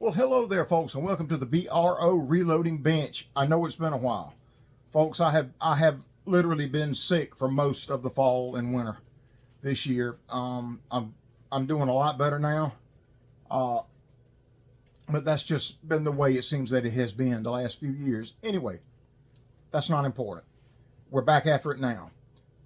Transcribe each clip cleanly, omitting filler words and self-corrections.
Well, hello there, folks, and welcome to the B.R.O reloading bench. I know it's been a while, folks. I have literally been sick for most of the fall and winter this year. I'm doing a lot better now, but that's just been the way it seems that it has been the last few years. Anyway, that's not important. We're back after it now,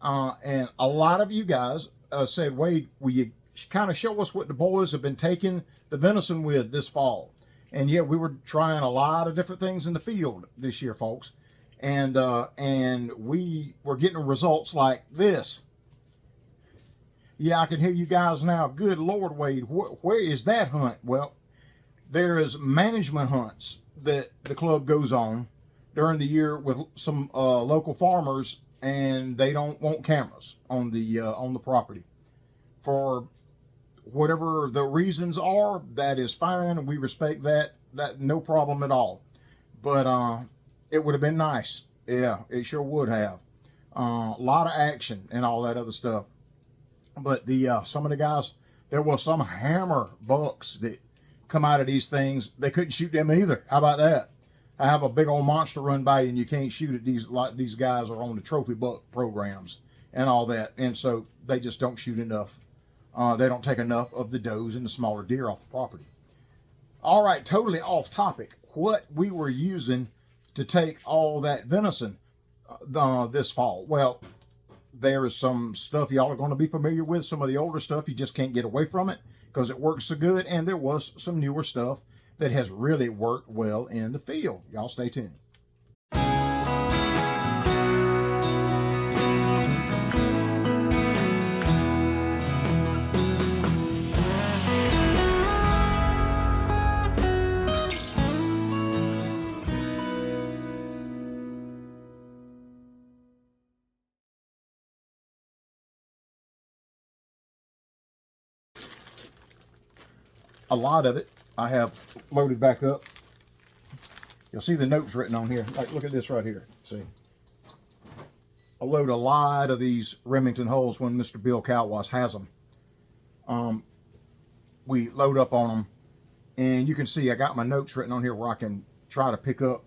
and a lot of you guys said, "Wade, will you kind of show us what the boys have been taking the venison with this fall?" And yeah, we were trying a lot of different things in the field this year, folks, and we were getting results like this. Yeah, I can hear you guys now. Good Lord, Wade, where is that hunt? Well, there is management hunts that the club goes on during the year with some local farmers, and they don't want cameras on the property for whatever the reasons are. That is fine, and we respect that no problem at all. But it would have been nice. Yeah, it sure would have. A lot of action and all that other stuff. But some of the guys, there was some hammer bucks that come out of these things. They couldn't shoot them either. How about that? I have a big old monster run by you and you can't shoot it. These guys are on the trophy buck programs and all that, and so they just don't shoot enough. They don't take enough of the does and the smaller deer off the property. All right, totally off topic. What we were using to take all that venison this fall. Well, there is some stuff y'all are going to be familiar with. Some of the older stuff, you just can't get away from it because it works so good. And there was some newer stuff that has really worked well in the field. Y'all stay tuned. A lot of it I have loaded back up. You'll see the notes written on here. Like, look at this right here. See, I load a lot of these Remington holes when Mr. Bill Calwas has them. We load up on them, and you can see I got my notes written on here where I can try to pick up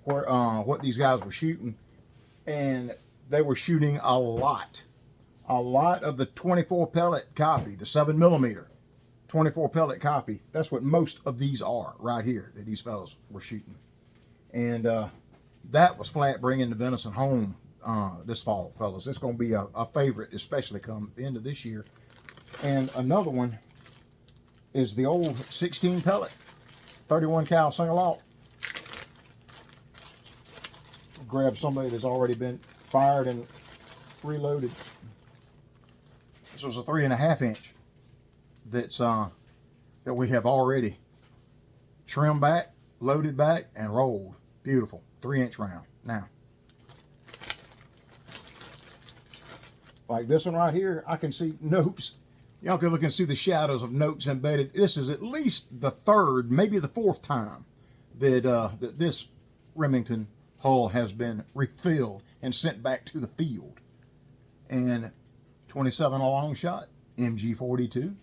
where what these guys were shooting, and they were shooting a lot of the 24 pellet copy, the 7mm. 24 pellet copy. That's what most of these are right here that these fellas were shooting. And that was flat bringing the venison home this fall, fellas. It's going to be a favorite, especially come the end of this year. And another one is the old 16 pellet, 31 cal single alt. Grab somebody that's already been fired and reloaded. This was a 3.5 inch. That's that we have already trimmed back, loaded back, and rolled. Beautiful 3-inch round. Now, like this one right here, I can see notes. Y'all can look and see the shadows of notes embedded. This is at least the third, maybe the fourth time that that this Remington hull has been refilled and sent back to the field. And 27 a long shot, MG42.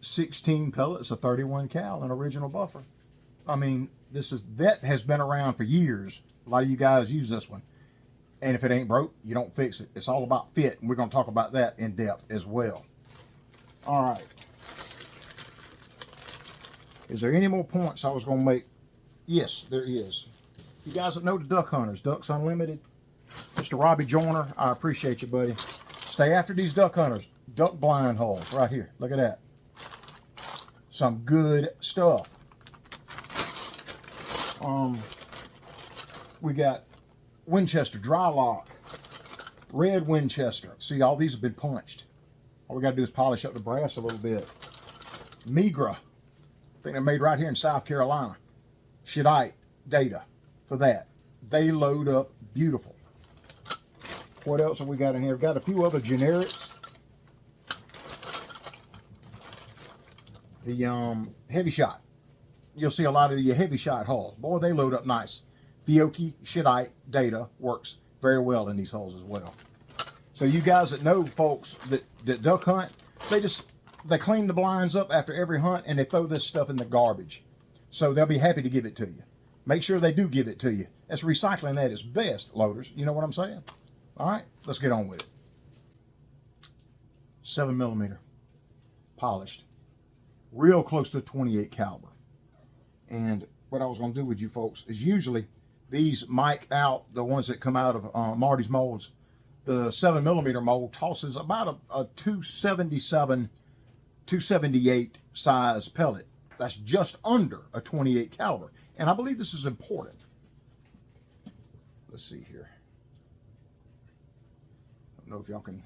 16 pellets, a 31 cal, an original buffer. I mean, that has been around for years. A lot of you guys use this one, and if it ain't broke, you don't fix it. It's all about fit, and we're going to talk about that in depth as well. All right, is there any more points I was going to make? Yes, there is. You guys that know the duck hunters, Ducks Unlimited, Mr. Robbie Joyner, I appreciate you, buddy. Stay after these duck hunters. Duck blind holes right here. Look at that. Some good stuff. We got Winchester dry lock, red Winchester. See, all these have been punched. All we got to do is polish up the brass a little bit. Migra, I think they're made right here in South Carolina. Shadite data for that. They load up beautiful. What else have we got in here? We've got a few other generics. The heavy shot. You'll see a lot of the heavy shot hulls. Boy, they load up nice. Fiocchi, Shadite data works very well in these hulls as well. So you guys that know, folks, that duck hunt, they just they clean the blinds up after every hunt, and they throw this stuff in the garbage. So they'll be happy to give it to you. Make sure they do give it to you. That's recycling at its best, loaders. You know what I'm saying? All right, let's get on with it. 7mm, polished, real close to 28 caliber. And what I was going to do with you folks is usually these mic out, the ones that come out of Marty's molds. The 7mm mold tosses about a 277, 278 size pellet. That's just under a 28 caliber. And I believe this is important. Let's see here. I don't know if y'all can.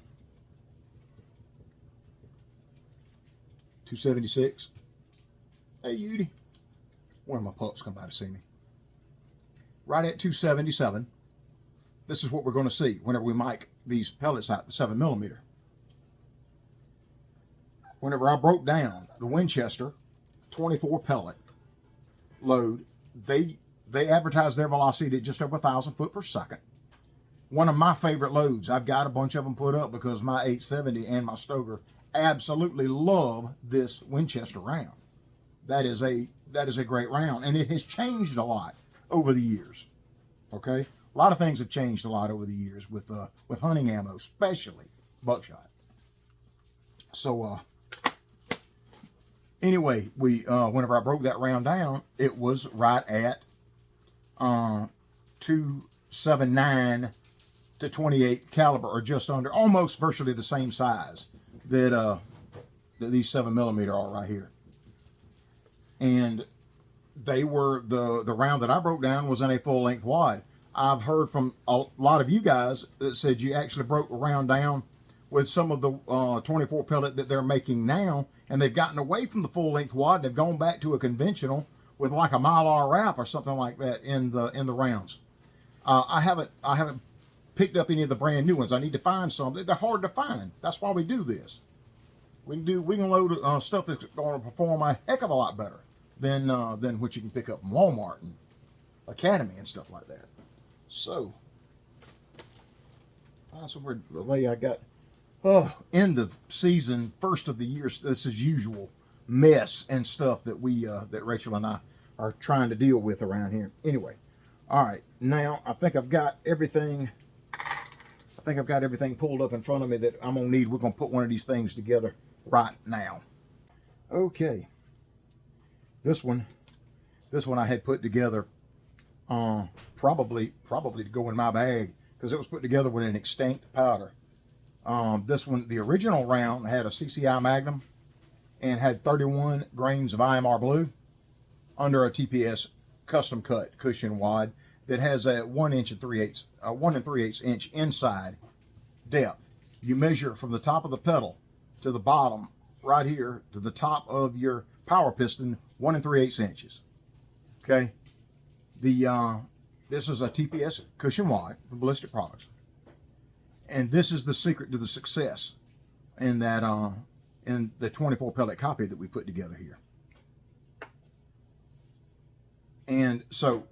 276. Hey, Judy. One of my pups come by to see me. Right at 277. This is what we're going to see whenever we mic these pellets out, the 7mm. Whenever I broke down the Winchester 24 pellet load, they advertise their velocity at just over 1,000 foot per second. One of my favorite loads. I've got a bunch of them put up because my 870 and my Stoker absolutely love this Winchester round. That is a great round, and it has changed a lot over the years. Okay, a lot of things have changed a lot over the years with hunting ammo, especially buckshot. So anyway, we whenever I broke that round down, it was right at 279 to 28 caliber, or just under, almost virtually the same size that these 7mm are right here. And they were, the round that I broke down was in a full length wad. I've heard from a lot of you guys that said you actually broke the round down with some of the 24 pellet that they're making now, and they've gotten away from the full length wad and they've gone back to a conventional with like a Mylar wrap or something like that in the rounds. I haven't picked up any of the brand new ones. I need to find some. They're hard to find. That's why we do this. We can load stuff that's going to perform a heck of a lot better than what you can pick up from Walmart and Academy and stuff like that. So, that's where the lay I got. Oh, end of season, first of the year. This is usual mess and stuff that that Rachel and I are trying to deal with around here. Anyway, all right. Now I think I've got everything. Pulled up in front of me that I'm gonna need. We're gonna put one of these things together right now. Okay. This one I had put together probably to go in my bag because it was put together with an extinct powder. This one, the original round, had a CCI Magnum and had 31 grains of IMR blue under a TPS custom cut cushion wad that has a 1 3/8 inch inside depth. You measure from the top of the pedal to the bottom right here to the top of your power piston, 1 3/8 inches. Okay. This is a TPS cushion wad from Ballistic Products. And this is the secret to the success in that in the 24 pellet copy that we put together here. And so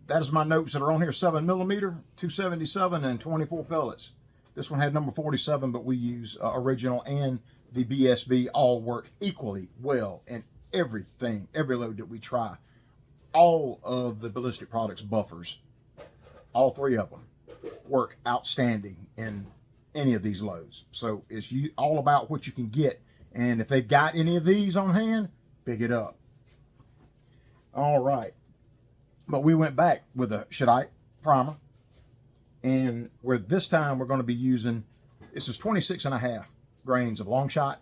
that is my notes that are on here: 7mm, 277, and 24 pellets. This one had number 47, but we use original and the BSB all work equally well in everything, every load that we try. All of the Ballistic Products buffers, all three of them, work outstanding in any of these loads. So it's all about what you can get. And if they've got any of these on hand, pick it up. All right. But we went back with a Shadite primer. And where this time we're going to be using, this is 26.5 grains of long shot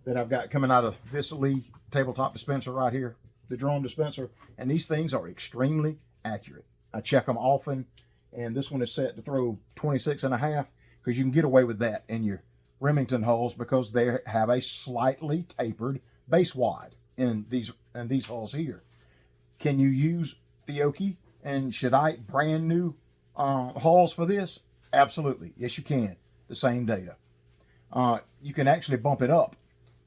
that I've got coming out of this Lee tabletop dispenser right here, the drum dispenser. And these things are extremely accurate. I check them often. And this one is set to throw 26.5 because you can get away with that in your Remington hulls because they have a slightly tapered base wad in these hulls here. Can you use Fiocchi and Shadite brand new hulls for this? Absolutely. Yes, you can. The same data. You can actually bump it up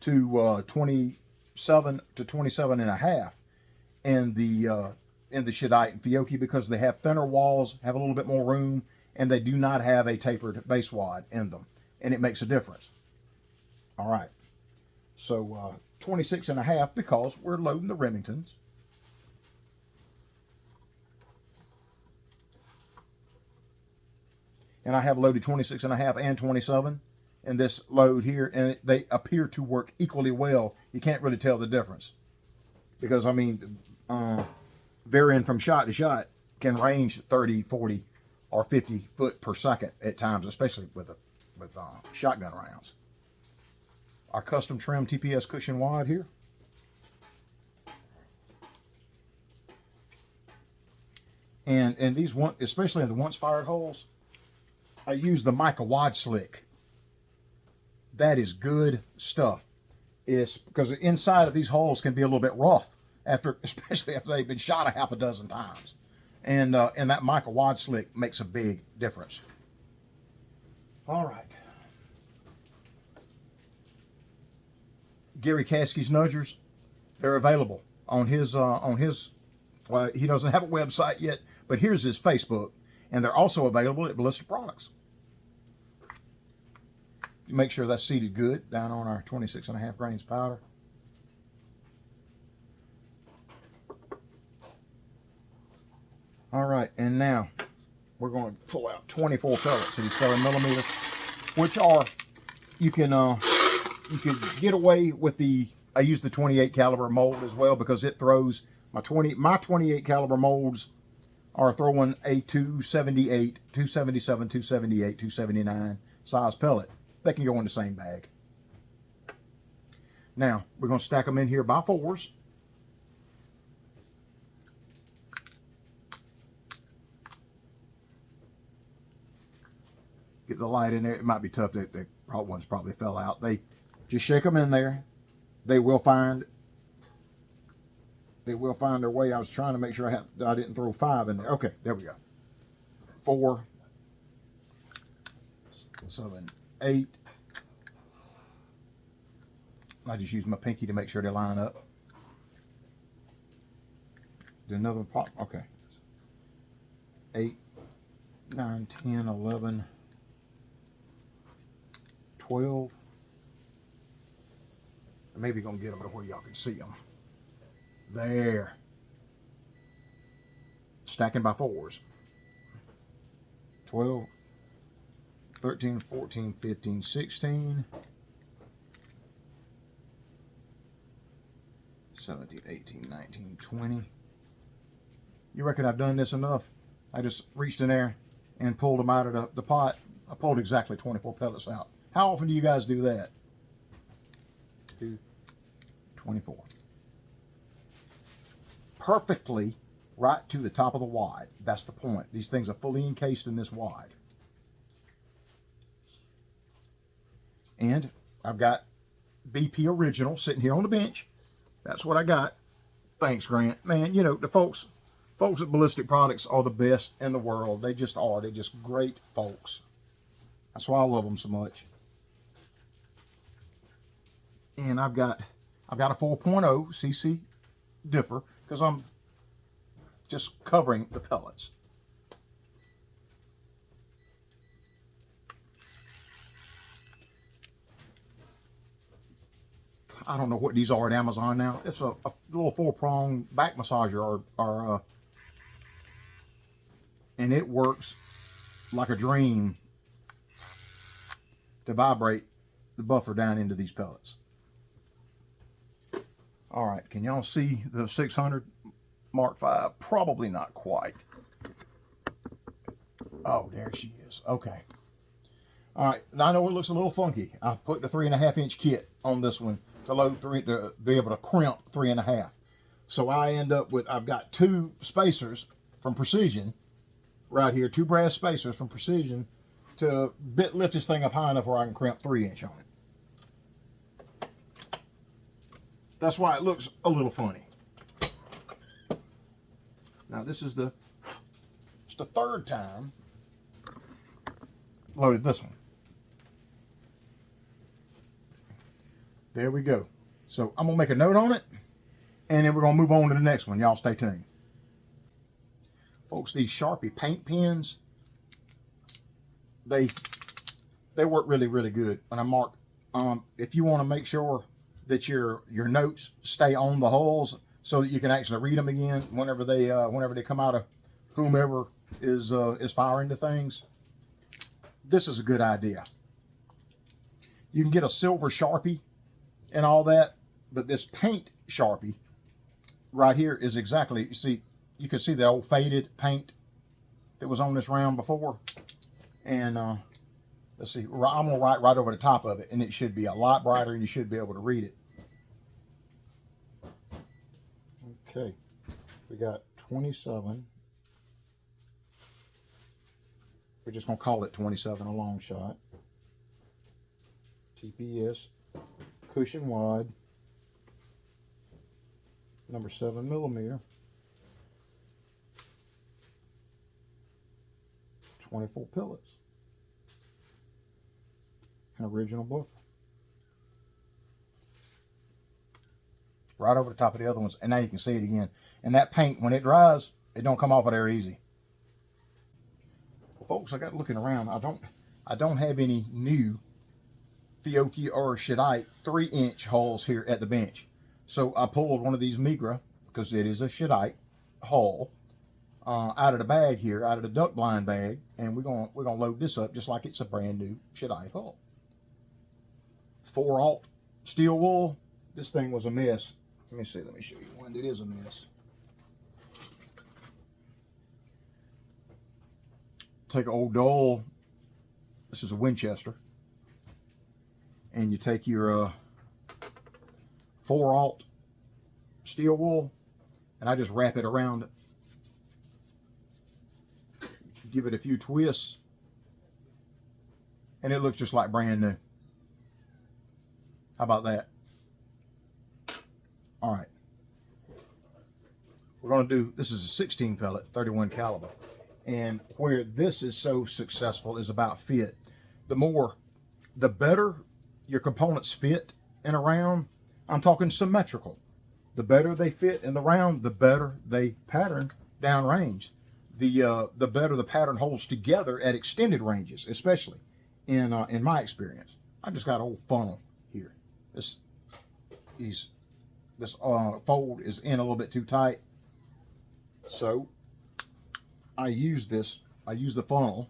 to 27 to 27.5 in the Shadite and Fiocchi because they have thinner walls, have a little bit more room, and they do not have a tapered base wad in them, and it makes a difference. All right. So 26 and a half because we're loading the Remingtons. And I have loaded 26 and a half and 27 in this load here, and they appear to work equally well. You can't really tell the difference because, I mean, varying from shot to shot can range 30, 40, or 50 foot per second at times, especially with shotgun rounds. Our custom trim TPS cushion wad here. And these one, especially in the once fired holes, I use the mica wad slick. That is good stuff. It's because inside of these holes can be a little bit rough especially after they've been shot a half a dozen times. And that mica wad slick makes a big difference. All right. Gary Caskey's Nudgers, they're available on his well, he doesn't have a website yet, but here's his Facebook, and they're also available at Ballistic Products. Make sure that's seated good down on our 26 and a half grains powder. All right, and now we're going to pull out 24 pellets of these 7mm, which are, you can get away with I use the 28 caliber mold as well because it throws my 28 caliber molds are throwing a 278, 277, 278, 279 size pellet. They can go in the same bag. Now we're going to stack them in here by fours. Get the light in there. It might be tough. Ones probably fell out. They just shake them in there. They will find their way. I was trying to make sure I didn't throw 5 in there. Okay, there we go. 4, 7, 8. I just use my pinky to make sure they line up. Do another one pop. Okay. 8, 9, 10, 11, 12. Maybe gonna get them to where y'all can see them. There. Stacking by fours. 12, 13, 14, 15, 16, 17, 18, 19, 20. You reckon I've done this enough? I just reached in there and pulled them out of the pot. I pulled exactly 24 pellets out. How often do you guys do that? 2, 24. Perfectly right to the top of the wad. That's the point. These things are fully encased in this wad. And I've got BP Original sitting here on the bench. That's what I got. Thanks, Grant. Man, you know, the folks at Ballistic Products are the best in the world. They just are. They're just great folks. That's why I love them so much. And I've got a 4.0 cc dipper because I'm just covering the pellets. I don't know what these are at Amazon now. It's a little 4-prong back massager, and it works like a dream to vibrate the buffer down into these pellets. All right, can y'all see the 600 Mark V? Probably not quite. Oh, there she is. Okay. All right, now I know it looks a little funky. I put the 3.5-inch kit on this one to load to be able to crimp 3.5. So I end up with, I've got 2 spacers from Precision right here, 2 brass spacers from Precision to lift this thing up high enough where I can crimp 3-inch on it. That's why it looks a little funny. Now this is it's the 3rd time loaded this one. There we go. So I'm gonna make a note on it, and then we're gonna move on to the next one. Y'all stay tuned. Folks, these Sharpie paint pens, they work really, really good. And I mark, if you want to make sure that your notes stay on the hulls so that you can actually read them again whenever they come out of whomever is firing the things. This is a good idea. You can get a silver Sharpie and all that, but this paint Sharpie right here is exactly, you can see the old faded paint that was on this round before. And let's see, I'm gonna write right over the top of it, and it should be a lot brighter, and you should be able to read it. Okay, we got 27. We're just gonna call it 27, a long shot. TPS cushion wad, number 7mm, 24 pellets, an original book. Right over the top of the other ones, and now you can see it again. And that paint, when it dries, it don't come off of there easy. Well, folks, I got looking around. I don't have any new Fiocchi or Shadite 3-inch hulls here at the bench. So I pulled one of these Migra, because it is a Shadite hull, out of the bag here, out of the duck blind bag, and we're gonna load this up just like it's a brand new Shadite hull. 4/0 steel wool. This thing was a mess. Let me see. Let me show you one that is a mess. Take an old dull. This is a Winchester. And you take your 4/0 steel wool, and I just wrap it around it. Give it a few twists, and it looks just like brand new. How about that? All right. We're going to do, this is a 16 pellet, 31 caliber. And where this is so successful is about fit. The better your components fit in a round, I'm talking symmetrical. The better they fit in the round, the better they pattern downrange. The better the pattern holds together at extended ranges, especially in my experience. I just got an old funnel here. This fold is in a little bit too tight, so I use the funnel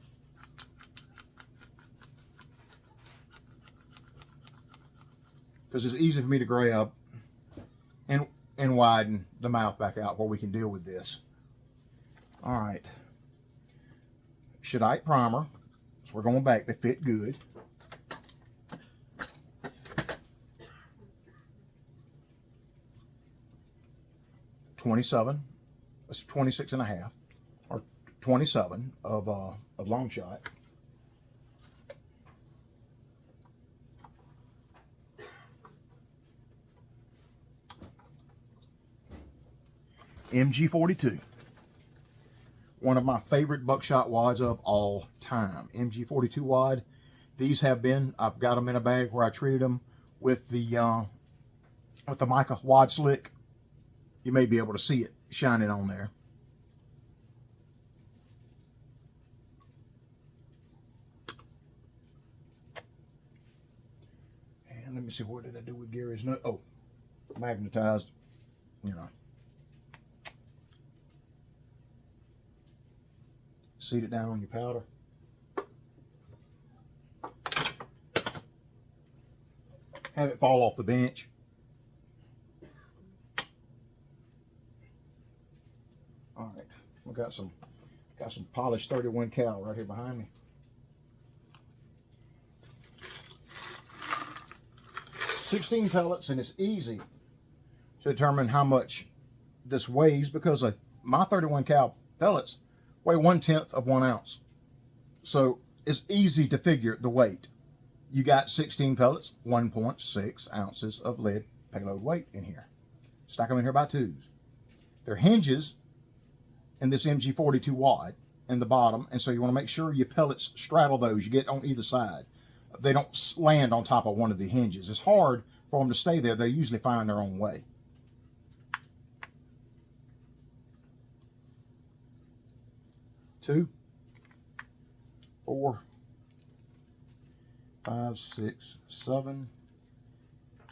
because it's easy for me to grab and widen the mouth back out where we can deal with this. All right, Shadite primer, so we're going back. They fit good. That's 26 and a half, or 27 of long shot. MG42, one of my favorite buckshot wads of all time. MG42 wad. These have been, I've got them in a bag where I treated them with the mica wad slick. You may be able to see it shining on there. And let me see, what did I do with Gary's nut? Oh, magnetized, you know. Seat it down on your powder. Have it fall off the bench. All right, we got some polished 31 cal right here behind me. $16 pellets, and it's easy to determine how much this weighs because my 31 cal pellets weigh 1/10 of 1 ounce. So it's easy to figure the weight. You got 16 pellets, 1.6 ounces of lead payload weight in here. Stack them in here by twos. There are hinges in this MG42 wad in the bottom, and so you want to make sure your pellets straddle those. You get on either side. They don't land on top of one of the hinges. It's hard for them to stay there. They usually find their own way. Two, 4, 5, 6, 7,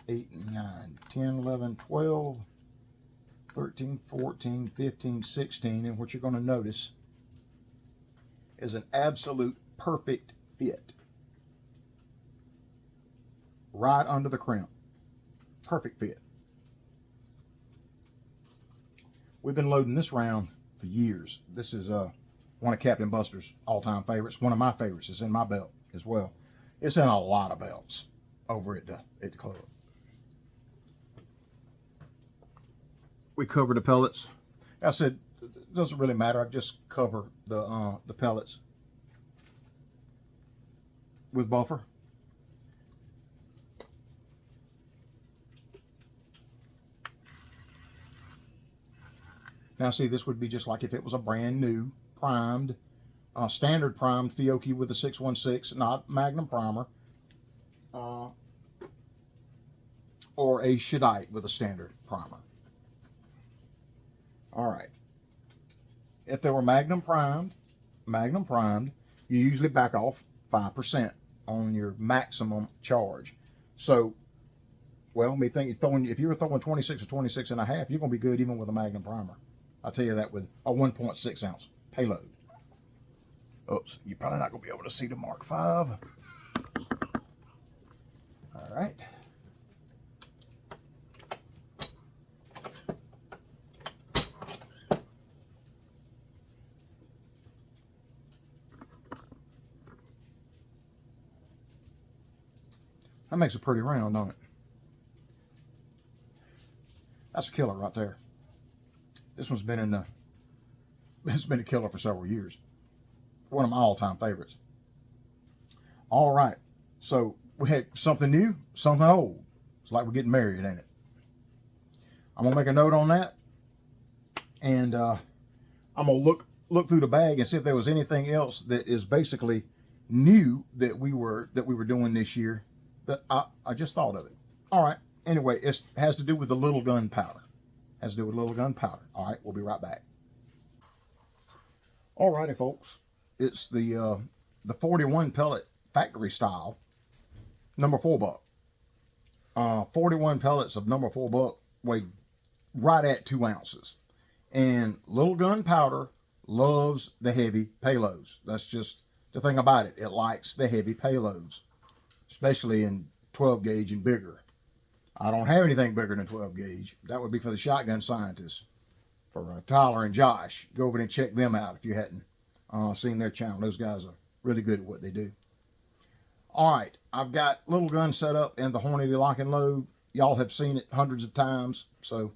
8, 9, 10, 11, 12, 13, 14, 15, 16. And what you're going to notice is an absolute perfect fit. Right under the crimp. Perfect fit. We've been loading this round for years. This is one of Captain Buster's all-time favorites. One of my favorites is in my belt as well. It's in a lot of belts over at the club. We cover the pellets. I said, it doesn't really matter. I just cover the pellets with buffer. Now see, this would be just like if it was a brand new primed, standard primed Fiocchi with a 616, not Magnum primer, or a Shadite with a standard primer. All right. If they were Magnum primed, you usually back off 5% on your maximum charge. So, well, me think if you were throwing 26 or 26 and a half, you're going to be good even with a Magnum primer. I'll tell you that with a 1.6 ounce payload. Oops, you're probably not going to be able to see the Mark V. All right. That makes a pretty round, don't it? That's a killer right there. This one's been it's been a killer for several years. One of my all-time favorites. All right, so we had something new, something old. It's like we're getting married, ain't it? I'm gonna make a note on that, and I'm gonna look through the bag and see if there was anything else that is basically new that we were doing this year. That I just thought of it. All right. Anyway, it has to do with the little gun powder. All right, we'll be right back. All righty, folks. It's the 41 pellet factory style number 4 buck. 41 pellets of number 4 buck weigh right at 2 ounces. And little gun powder loves the heavy payloads. That's just the thing about it. It likes the heavy payloads, especially in 12 gauge and bigger. I don't have anything bigger than 12 gauge. That would be for the shotgun scientists, for Tyler and Josh. Go over and check them out if you hadn't seen their channel. Those guys are really good at what they do. All right, I've got little gun set up in the Hornady lock and load. Y'all have seen it hundreds of times, so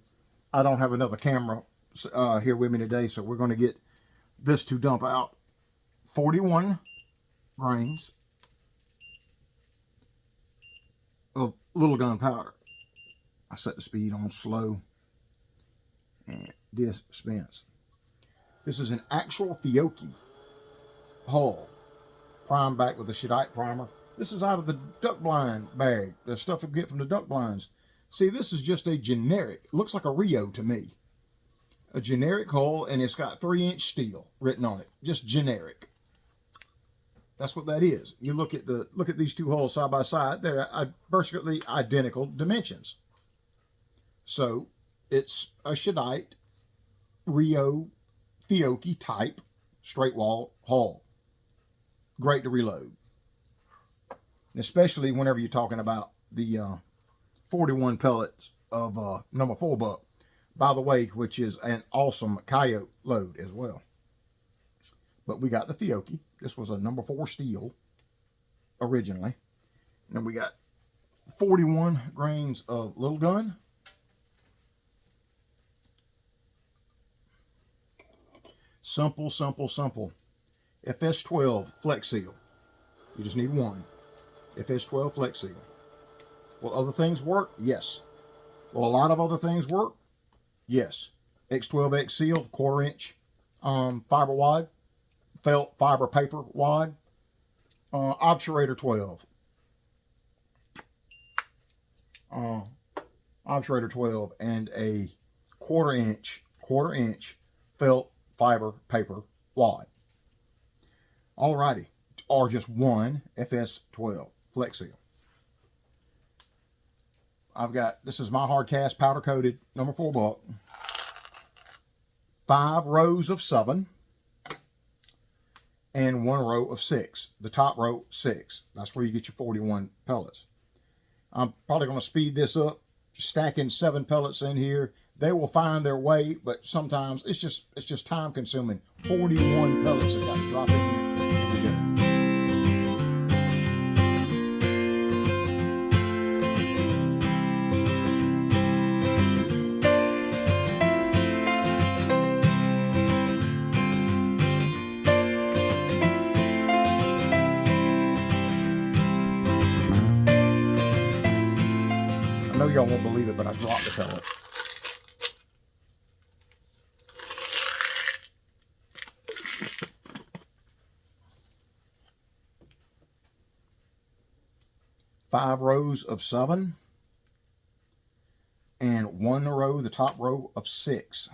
I don't have another camera here with me today, so we're going to get this to dump out 41 grains of little gun powder. I set the speed on slow and dispense. This is an actual Fiocchi hull, primed back with a Shadite primer. This is out of the duck blind bag, the stuff we get from the duck blinds. See, this is just a generic, looks like a Rio to me. A generic hull, and it's got 3-inch steel written on it. Just generic. That's what that is. You look at these two hulls side by side. They're virtually identical dimensions. So it's a Shadite Rio Fiocchi type straight wall hull. Great to reload, especially whenever you're talking about the 41 pellets of number 4 buck, by the way, which is an awesome coyote load as well. But we got the Fiocchi. This was a number 4 steel originally. And then we got 41 grains of little gun. Simple, simple, simple. FS12 Flex Seal. You just need one. FS12 Flex Seal. Will other things work? Yes. Will a lot of other things work? Yes. X12X Seal, 1/4-inch fiber wide. Felt fiber paper wide. Obturator 12. Obturator 12 and a 1/4-inch felt fiber paper wide. Alrighty. Or just one FS12 Flex Seal. I've got, this is my hard cast powder coated number 4 buck. 5 rows of 7 and 1 row of 6. The top row 6. That's where you get your 41 pellets. I'm probably going to speed this up, stacking 7 pellets in here. They will find their way, but sometimes it's just time consuming. 41 pellets I got to drop in here. Here we go. I know y'all won't believe it, but I dropped the pellet. Five rows of 7 and 1 row, the top row of 6.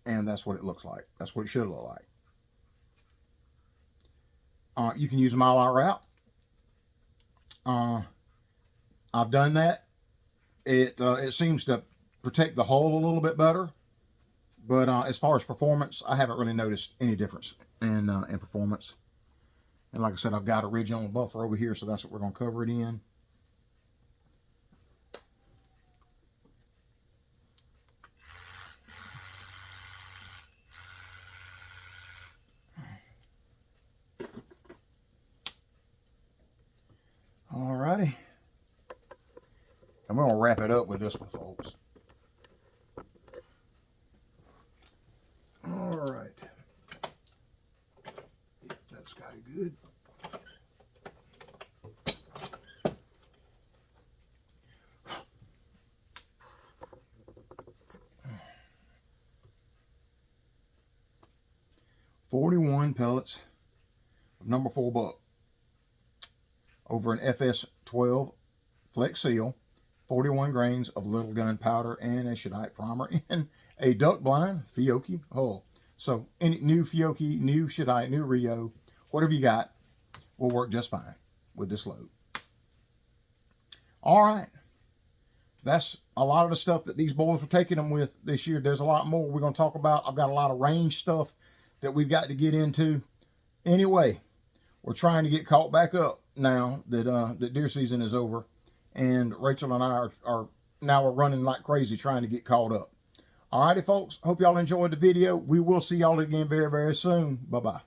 And that's what it looks like. That's what it should look like. You can use a mile hour route. I've done that. It seems to protect the hull a little bit better, but as far as performance, I haven't really noticed any difference in performance. And like I said, I've got original buffer over here, so that's what we're going to cover it in. Alrighty. And we're going to wrap it up with this one, folks. All right. That's got it good. $41 pellets of number 4 buck over an FS12 Flex Seal. 41 grains of little gun powder and a shadite primer and a duck blind Fiocchi hull. So any new Fiocchi, new shadite, new Rio, whatever you got will work just fine with this load. All right. That's a lot of the stuff that these boys were taking them with this year. There's a lot more we're going to talk about. I've got a lot of range stuff that we've got to get into. Anyway, we're trying to get caught back up now that that deer season is over. And Rachel and I are now running like crazy trying to get caught up. All righty, folks. Hope y'all enjoyed the video. We will see y'all again very, very soon. Bye-bye.